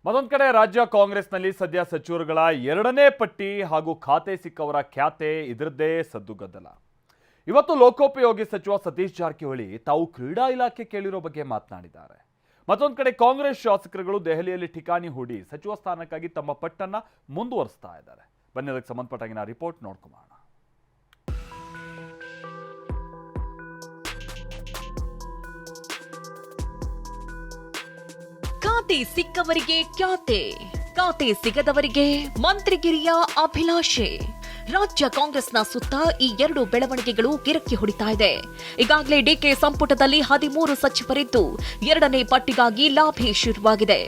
ಮತ್ತೊಂದು ಕಡೆ ರಾಜ್ಯ ಕಾಂಗ್ರೆಸ್ನಲ್ಲಿ ಸದ್ಯ ಸಚಿವರುಗಳ ಎರಡನೇ ಪಟ್ಟಿ ಹಾಗೂ ಖಾತೆ ಸಿಕ್ಕವರ ಖ್ಯಾತೆ ಇದರದ್ದೇ ಸದ್ದುಗದ್ದಲ. ಇವತ್ತು ಲೋಕೋಪಯೋಗಿ ಸಚಿವ ಸತೀಶ್ ಜಾರಕಿಹೊಳಿ ತಾವು ಕ್ರೀಡಾ ಇಲಾಖೆ ಕೇಳಿರೋ ಬಗ್ಗೆ ಮಾತನಾಡಿದ್ದಾರೆ. ಮತ್ತೊಂದು ಕಡೆ ಕಾಂಗ್ರೆಸ್ ಶಾಸಕರುಗಳು ದೆಹಲಿಯಲ್ಲಿ ಠಿಕಾಣಿ ಹೂಡಿ ಸಚಿವ ಸ್ಥಾನಕ್ಕಾಗಿ ತಮ್ಮ ಪಟ್ಟನ್ನ ಮುಂದುವರಿಸ್ತಾ ಇದ್ದಾರೆ. ಬನ್ನಿ ಅದಕ್ಕೆ ಸಂಬಂಧಪಟ್ಟ ರಿಪೋರ್ಟ್ ನೋಡ್ಕೊಳ್ಳೋಣ. ಖಾತೆ ಸಿಕ್ಕವರಿಗೆ ಖ್ಯಾತೆ, ಖಾತೆ ಸಿಗದವರಿಗೆ ಮಂತ್ರಿಗಿರಿಯ ಅಭಿಲಾಷೆ. ರಾಜ್ಯ ಕಾಂಗ್ರೆಸ್ನ ಸುತ್ತ ಈ ಎರಡು ಬೆಳವಣಿಗೆಗಳು ಗಿರಕಿ ಹೊಡಿತಾ ಇದೆ. ಈಗಾಗಲೇ ಡಿಕೆ ಸಂಪುಟದಲ್ಲಿ 13 ಸಚಿವರಿದ್ದು ಎರಡನೇ ಪಟ್ಟಿಗಾಗಿ ಲಾಭಿ ಶುರುವಾಗಿದೆ.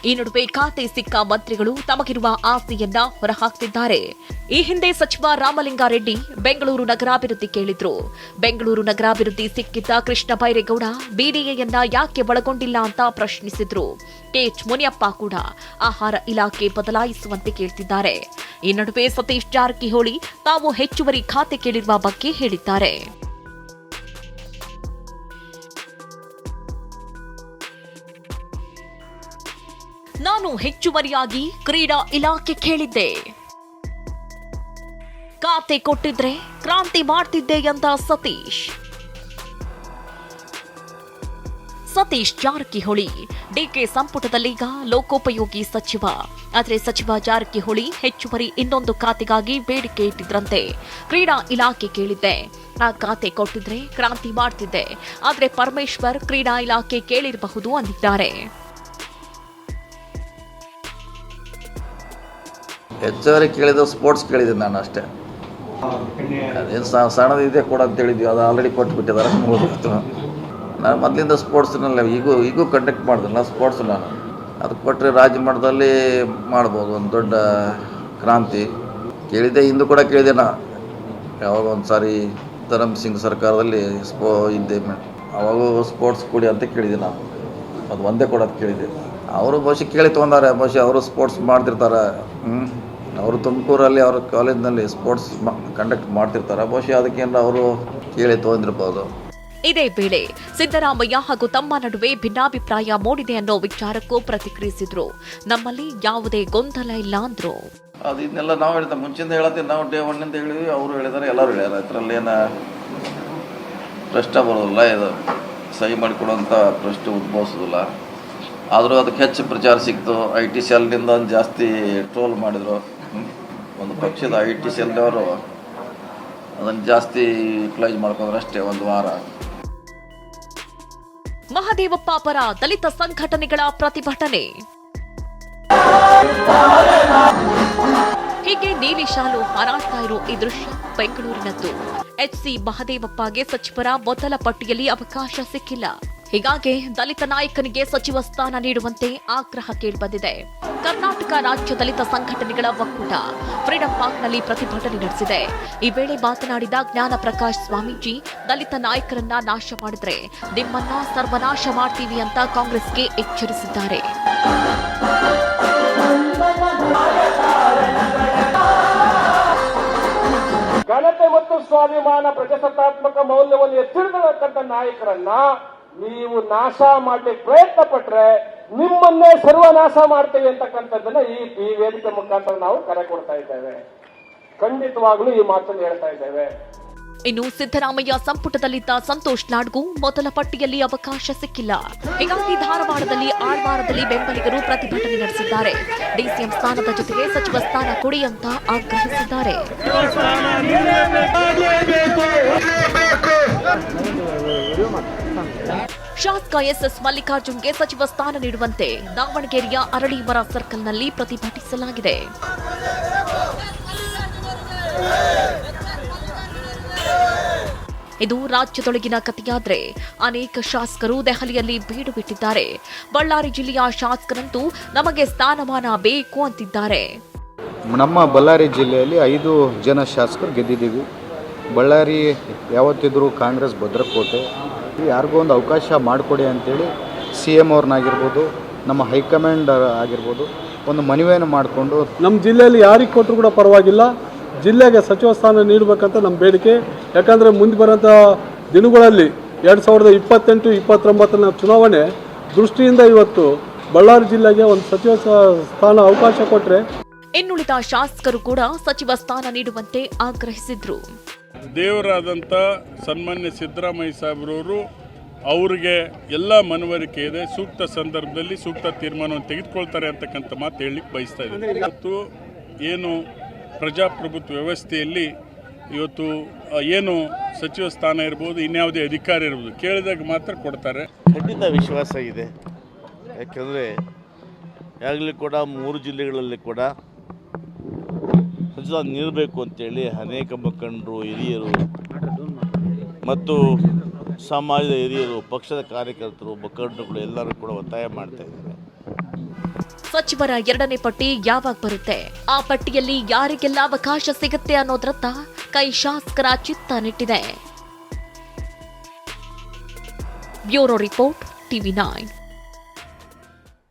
ಈ ನಡುವೆ ಖಾತೆ ಸಿಕ್ಕ ಮಂತ್ರಿಗಳು ತಮಗಿರುವ ಆಸೆಯನ್ನ ಹೊರಹಾಕ್ತಿದ್ದಾರೆ. ಈ ಹಿಂದೆ ಸಚಿವ ರಾಮಲಿಂಗಾರೆಡ್ಡಿ ಬೆಂಗಳೂರು ನಗರಾಭಿವೃದ್ಧಿ ಕೇಳಿದ್ರು. ಬೆಂಗಳೂರು ನಗರಾಭಿವೃದ್ಧಿ ಸಿಕ್ಕಿದ್ದ ಕೃಷ್ಣ ಬೈರೇಗೌಡ ಬಿಡಿಎಯನ್ನ ಯಾಕೆ ಒಳಗೊಂಡಿಲ್ಲ ಅಂತ ಪ್ರಶ್ನಿಸಿದ್ರು. ಕೆಎಚ್ ಮುನಿಯಪ್ಪ ಕೂಡ ಆಹಾರ ಇಲಾಖೆ ಬದಲಾಯಿಸುವಂತೆ ಕೇಳ್ತಿದ್ದಾರೆ. ಈ ನಡುವೆ ಸತೀಶ್ ಜಾರಕಿಹೊಳಿ ತಾವು ಹೆಚ್ಚುವರಿ ಖಾತೆ ಕೇಳಿರುವ ಬಗ್ಗೆ ಹೇಳಿದ್ದಾರೆ. ನಾನು ಹೆಚ್ಚುವರಿಯಾಗಿ ಕ್ರೀಡಾ ಇಲಾಖೆ ಕೇಳಿದ್ದೆ. ಖಾತೆ ಕೊಟ್ಟಿದ್ರೆ ಕ್ರಾಂತಿ ಮಾಡ್ತಿದ್ದೆ ಎಂದ ಸತೀಶ್ ಜಾರಕಿಹೊಳಿ ಡಿಕೆ ಸಂಪುಟದಲ್ಲೀಗ ಲೋಕೋಪಯೋಗಿ ಸಚಿವ. ಆದರೆ ಸಚಿವ ಜಾರಕಿಹೊಳಿ ಹೆಚ್ಚುವರಿ ಇನ್ನೊಂದು ಖಾತೆಗಾಗಿ ಬೇಡಿಕೆ ಇಟ್ಟಿದ್ರಂತೆ. ಕ್ರೀಡಾ ಇಲಾಖೆ ಕೇಳಿದ್ದೆ, ಆ ಖಾತೆ ಕೊಟ್ಟಿದ್ರೆ ಕ್ರಾಂತಿ ಮಾಡ್ತಿದ್ದೆ. ಆದರೆ ಪರಮೇಶ್ವರ್ ಕ್ರೀಡಾ ಇಲಾಖೆ ಕೇಳಿರಬಹುದು ಅಂದಿದ್ದಾರೆ. ಹೆಚ್ಚುವರಿ ಕೇಳಿದ ಸ್ಪೋರ್ಟ್ಸ್ ಕೇಳಿದ್ದೀನಿ ನಾನು ಅಷ್ಟೇ. ಅದೇನು ಸಣ್ಣದಿದೆ ಕೂಡ ಅಂತ ಹೇಳಿದ್ವಿ, ಅದು ಆಲ್ರೆಡಿ ಕೊಟ್ಟುಬಿಟ್ಟಿದ್ದಾರೆ. ಮುಗಿದಿತ್ತು. ನಾನು ಮೊದಲಿಂದ ಸ್ಪೋರ್ಟ್ಸ್ನಲ್ಲ ಈಗೂ ಕಂಡಕ್ಟ್ ಮಾಡಿದ್ರಲ್ಲ ಸ್ಪೋರ್ಟ್ಸ್. ನಾನು ಅದು ಕೊಟ್ಟರೆ ರಾಜ್ಯ ಮಟ್ಟದಲ್ಲಿ ಮಾಡ್ಬೋದು ಒಂದು ದೊಡ್ಡ ಕ್ರಾಂತಿ. ಕೇಳಿದ್ದೆ, ಹಿಂದೂ ಕೂಡ ಕೇಳಿದೆ. ನಾ ಯಾವಾಗ ಒಂದು ಸಾರಿ ಧರಮ್ ಸಿಂಗ್ ಸರ್ಕಾರದಲ್ಲಿ ಇದ್ದೆ, ಅವಾಗೂ ಸ್ಪೋರ್ಟ್ಸ್ ಕೊಡಿ ಅಂತ ಕೇಳಿದೆ. ನಾನು ಅದು ಒಂದೇ ಕೊಡೋದು ಕೇಳಿದ್ದೆ. ಅವರು ಬಹುಶಃ ಕೇಳಿ ತೊಗೊಂಡಾರೆ. ಬಹುಶಃ ಅವರು ಸ್ಪೋರ್ಟ್ಸ್ ಮಾಡ್ತಿರ್ತಾರೆ. ಅವರು ತುಮಕೂರಲ್ಲಿ ಅವ್ರ ಕಾಲೇಜ್ನಲ್ಲಿ ಸ್ಪೋರ್ಟ್ಸ್ ಕಂಡಕ್ಟ್ ಮಾಡ್ತಿರ್ತಾರೆ. ಬಹುಶಃ ಅದಕ್ಕೇನು ಅವರು ಕೇಳಿ ತೊಗೊಂಡಿರ್ಬೋದು. ಇದೇ ವೇಳೆ ಸಿದ್ದರಾಮಯ್ಯ ಹಾಗೂ ತಮ್ಮ ನಡುವೆ ಭಿನ್ನಾಭಿಪ್ರಾಯ ಮೂಡಿದೆ ಅನ್ನೋ ವಿಚಾರಕ್ಕೂ ಪ್ರತಿಕ್ರಿಯಿಸಿದ್ರು. ನಮ್ಮಲ್ಲಿ ಯಾವುದೇ ಗೊಂದಲ ಇಲ್ಲ ಅಂದ್ರು. ಅದು ಇದನ್ನೆಲ್ಲ ನಾವು ಹೇಳ್ತಾ ಮುಂಚಿಂದ ಹೇಳತ್ತೀವಿ. ನಾವು ಡೇ 1 ಹೇಳಿದ್ವಿ, ಅವರು ಹೇಳಿದ್ದಾರೆ, ಎಲ್ಲರೂ ಹೇಳ್ಯಾರ. ಇದರಲ್ಲಿ ಏನು ಪ್ರಶ್ನೆ ಬರೋದಿಲ್ಲ, ಇದು ಸಹಿ ಮಾಡಿಕೊಡುವಂಥ ಪ್ರಶ್ನೆ ಉದ್ಭವಿಸೋದಿಲ್ಲ. ಆದರೂ ಅದಕ್ಕೆ ಹೆಚ್ಚು ಪ್ರಚಾರ ಸಿಕ್ತು. IT ಸೆಲ್ನಿಂದ ಜಾಸ್ತಿ ಟ್ರೋಲ್ ಮಾಡಿದರು. ಒಂದು ಪಕ್ಷದ IT ಸೆಲ್ನವರು ಅದನ್ನು ಜಾಸ್ತಿ ಯುಟಿಲೈಸ್ ಮಾಡ್ಕೊಂಡ್ರೆ ಅಷ್ಟೇ ಒಂದು ವಾರ. ಮಹದೇವಪ್ಪ ಪರ ದಲಿತ ಸಂಘಟನೆಗಳ ಪ್ರತಿಭಟನೆ. ಹೀಗೆ ನೀಲಿ ಶಾಲು ಹಾರಾಡ್ತಾ ಇರೋ ಈ ದೃಶ್ಯ ಬೆಂಗಳೂರಿನದ್ದು. HC ಮಹದೇವಪ್ಪಗೆ ಸಚಿವರ ಮೊದಲ ಪಟ್ಟಿಯಲ್ಲಿ ಅವಕಾಶ ಸಿಕ್ಕಿಲ್ಲ. ಹೀಗಾಗಿ ದಲಿತ ನಾಯಕನಿಗೆ ಸಚಿವ ಸ್ಥಾನ ನೀಡುವಂತೆ ಆಗ್ರಹ ಕೇಳಿಬಂದಿದೆ. ಕರ್ನಾಟಕ ರಾಜ್ಯ ದಲಿತ ಸಂಘಟನೆಗಳ ಒಕ್ಕೂಟ ಫ್ರೀಡಂ ಪಾರ್ಕ್ನಲ್ಲಿ ಪ್ರತಿಭಟನೆ ನಡೆಸಿದೆ. ಈ ವೇಳೆ ಮಾತನಾಡಿದ ಜ್ಞಾನ ಪ್ರಕಾಶ್ ಸ್ವಾಮೀಜಿ, ದಲಿತ ನಾಯಕರನ್ನ ನಾಶ ಮಾಡಿದ್ರೆ ನಿಮ್ಮನ್ನ ಸರ್ವನಾಶ ಮಾಡ್ತೀವಿ ಅಂತ ಕಾಂಗ್ರೆಸ್ಗೆ ಎಚ್ಚರಿಸಿದ್ದಾರೆ. ಘನತೆ ಮತ್ತು ಸ್ವಾಭಿಮಾನ ಪ್ರಜಾಸತ್ತಾತ್ಮಕ ಮೌಲ್ಯವನ್ನು ಎತ್ತಿಡಿದಕ್ಕಂಥ ನಾಯಕರನ್ನ ನೀವು ನಾಶ ಮಾಡ್ಲಿಕ್ಕೆ ಪ್ರಯತ್ನ ಪಟ್ರೆ ನಿಮ್ಮನ್ನೇ ಸರ್ವನಾಶ ಮಾಡ್ತೇವೆ ಅಂತಕ್ಕಂಥದ್ದನ್ನ ಈ ವೇದಿಕೆ ಮುಖಾಂತರ ನಾವು ಕರೆ ಕೊಡ್ತಾ ಇದ್ದೇವೆ. ಖಂಡಿತವಾಗ್ಲೂ ಈ ಮಾತನ್ನು ಹೇಳ್ತಾ ಇದ್ದೇವೆ. ಇನ್ನು ಸಿದ್ದರಾಮಯ್ಯ ಸಂಪುಟದಲ್ಲಿದ್ದ ಸಂತೋಷ್ ಲಾಡ್ಗೂ ಮೊದಲ ಪಟ್ಟಿಯಲ್ಲಿ ಅವಕಾಶ ಸಿಕ್ಕಿಲ್ಲ. ಹೀಗಾಗಿ ಧಾರವಾಡದಲ್ಲಿ ಆಳ್ವಾರದಲ್ಲಿ ಬೆಂಬಲಿಗರು ಪ್ರತಿಭಟನೆ ನಡೆಸಿದ್ದಾರೆ. ಡಿಸಿಎಂ ಸ್ಥಾನದ ಜೊತೆಗೆ ಸಚಿವ ಸ್ಥಾನ ಕೊಡಿ ಅಂತ ಆಗ್ರಹಿಸಿದ್ದಾರೆ. ಶಾಸಕ SS ಮಲ್ಲಿಕಾರ್ಜುನ್ಗೆ ಸಚಿವ ಸ್ಥಾನ ನೀಡುವಂತೆ ದಾವಣಗೆರೆಯ ಅರಳೀಮರ ಸರ್ಕಲ್ನಲ್ಲಿ ಪ್ರತಿಭಟಿಸಲಾಗಿದೆ. ಇದು ರಾಜ್ಯದೊಳಗಿನ ಕಥೆಯಾದ್ರೆ ಅನೇಕ ಶಾಸಕರು ದೆಹಲಿಯಲ್ಲಿ ಬೀಡು ಬಿಟ್ಟಿದ್ದಾರೆ. ಬಳ್ಳಾರಿ ಜಿಲ್ಲೆಯ ಶಾಸಕರಂತೂ ನಮಗೆ ಸ್ಥಾನಮಾನ ಬೇಕು ಅಂತಿದ್ದಾರೆ. ನಮ್ಮ ಬಳ್ಳಾರಿ ಜಿಲ್ಲೆಯಲ್ಲಿ 5 ಜನ ಶಾಸಕರು ಗೆದ್ದಿದ್ದೀವಿ. ಬಳ್ಳಾರಿ ಯಾವತ್ತಿದ್ರೂ ಕಾಂಗ್ರೆಸ್ ಭದ್ರಕೋಟೆ. ಯಾರಿಗೂ ಒಂದು ಅವಕಾಶ ಮಾಡಿಕೊಡಿ ಅಂತೇಳಿ CM ಅವ್ರನ್ನಾಗಿರ್ಬೋದು, ನಮ್ಮ ಹೈಕಮಾಂಡ್ ಆಗಿರ್ಬೋದು ಒಂದು ಮನವಿಯನ್ನು ಮಾಡಿಕೊಂಡು ನಮ್ಮ ಜಿಲ್ಲೆಯಲ್ಲಿ ಯಾರಿಗೆ ಕೊಟ್ಟರು ಕೂಡ ಪರವಾಗಿಲ್ಲ, ಜಿಲ್ಲೆಗೆ ಸಚಿವ ಸ್ಥಾನ ನೀಡಬೇಕಂತ ನಮ್ಮ ಬೇಡಿಕೆ. ಯಾಕಂದರೆ ಮುಂದೆ ಬರೋಂಥ ದಿನಗಳಲ್ಲಿ 2028-29 ಚುನಾವಣೆ ದೃಷ್ಟಿಯಿಂದ ಇವತ್ತು ಬಳ್ಳಾರಿ ಜಿಲ್ಲೆಗೆ ಒಂದು ಸಚಿವ ಸ್ಥಾನ ಅವಕಾಶ ಕೊಟ್ಟರೆ ಇನ್ನುಳಿದ ಶಾಸಕರು ಕೂಡ ಸಚಿವ ಸ್ಥಾನ ನೀಡುವಂತೆ ಆಗ್ರಹಿಸಿದ್ರು. ದೇವರಾದಂಥ ಸನ್ಮಾನ್ಯ ಸಿದ್ದರಾಮಯ್ಯ ಸಾಹೇಬ್ರವರು ಅವ್ರಿಗೆ ಎಲ್ಲ ಮನವರಿಕೆ ಇದೆ, ಸೂಕ್ತ ಸಂದರ್ಭದಲ್ಲಿ ಸೂಕ್ತ ತೀರ್ಮಾನವನ್ನು ತೆಗೆದುಕೊಳ್ತಾರೆ ಅಂತಕ್ಕಂಥ ಮಾತು ಹೇಳಲಿಕ್ಕೆ ಬಯಸ್ತಾ ಇದ್ದೀನಿ. ಇವತ್ತು ಏನು ಪ್ರಜಾಪ್ರಭುತ್ವ ವ್ಯವಸ್ಥೆಯಲ್ಲಿ ಇವತ್ತು ಏನು ಸಚಿವ ಸ್ಥಾನ ಇರ್ಬೋದು, ಇನ್ಯಾವುದೇ ಅಧಿಕಾರ ಇರ್ಬೋದು, ಕೇಳಿದಾಗ ಮಾತ್ರ ಕೊಡ್ತಾರೆ. ಖಂಡಿತ ವಿಶ್ವಾಸ ಇದೆ. ಯಾಕೆಂದರೆ ಈಗಾಗಲೇ ಕೂಡ 3 ಜಿಲ್ಲೆಗಳಲ್ಲಿ ಕೂಡ ಸಚಿವ ನೀಡಬೇಕು ಅಂತೇಳಿ ಅನೇಕ ಮುಖಂಡರು, ಹಿರಿಯರು ಮತ್ತು ಸಮಾಜದ ಹಿರಿಯರು, ಪಕ್ಷದ ಕಾರ್ಯಕರ್ತರು, ಮುಖಂಡರುಗಳು ಎಲ್ಲರೂ ಕೂಡ ಒತ್ತಾಯ ಮಾಡ್ತಾ ಇದ್ದಾರೆ. ಸಚಿವರ 2ನೇ ಪಟ್ಟಿ ಯಾವಾಗ ಬರುತ್ತೆ, ಆ ಪಟ್ಟಿಯಲ್ಲಿ ಯಾರಿಗೆಲ್ಲ ಅವಕಾಶ ಸಿಗುತ್ತೆ ಅನ್ನೋದ್ರತ್ತ ಕೈ ಶಾಸಕರ ಚಿತ್ತ ನೆಟ್ಟಿದೆ. Bureau report, TV9.